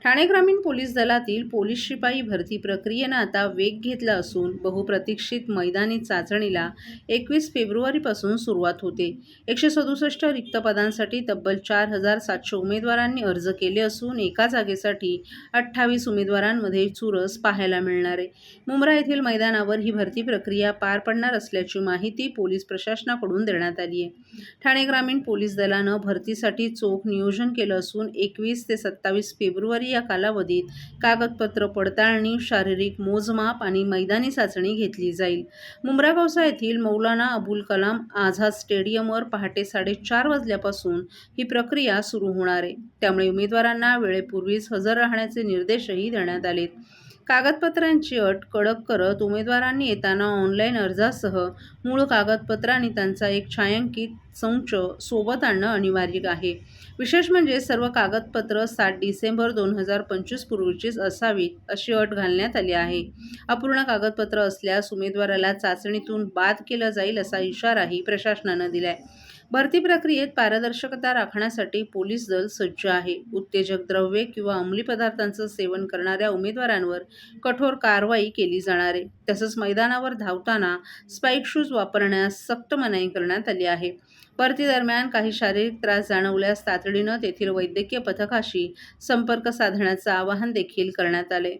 ठाणे ग्रामीण पोलीस दलातील पोलीस शिपाई भरती प्रक्रियेनं आता वेग घेतला असून बहुप्रतीक्षित मैदानी चाचणीला 21 फेब्रुवारीपासून सुरुवात होते. 167 रिक्त पदांसाठी तब्बल 4,700 उमेदवारांनी अर्ज केले असून एका जागेसाठी 28 उमेदवारांमध्ये चुरस पाहायला मिळणार आहे. मुंब्रा येथील मैदानावर ही भरती प्रक्रिया पार पडणार असल्याची माहिती पोलीस प्रशासनाकडून देण्यात आली आहे. ठाणे ग्रामीण पोलीस दलानं भरतीसाठी चोख नियोजन केलं असून 21 ते 27 फेब्रुवारी या कालावधीत कागदपत्र पडताळणी, शारीरिक मोजमाप आणि मैदानी चाचणी घेतली जाईल. मुंब्रा कौसा येथील मौलाना अबुल कलाम आझाद स्टेडियमवर पहाटे 4:30 वाजल्यापासून ही प्रक्रिया सुरू होणार आहे. त्यामुळे उमेदवारांना वेळेपूर्वीच हजर राहण्याचे निर्देशही देण्यात आलेत. कागदपत्रांची अट कडक करत उमेदवारांनी येताना ऑनलाईन अर्जासह मूळ कागदपत्र आणि त्यांचा एक छायांकित संच सोबत आणणं अनिवार्य आहे. विशेष म्हणजे सर्व कागदपत्र 7 डिसेंबर 2025 पूर्वीचीच असावीत अशी अट घालण्यात आली आहे. अपूर्ण कागदपत्र असल्यास उमेदवाराला चाचणीतून बाद केलं जाईल असा इशाराही प्रशासनानं दिलाय. भरती प्रक्रियेत पारदर्शकता राखण्यासाठी पोलीस दल सज्ज आहे. उत्तेजक द्रव्ये किंवा अंमली पदार्थांचं सेवन करणाऱ्या उमेदवारांवर कठोर कारवाई केली जाणार आहे. तसंच मैदानावर धावताना स्पाइक शूज वापरण्यास सक्त मनाई करण्यात आली आहे. भरती दरम्यान काही शारीरिक त्रास जाणवल्यास तातडीनं तेथील वैद्यकीय पथकाशी संपर्क साधण्याचं आवाहन देखील करण्यात आले.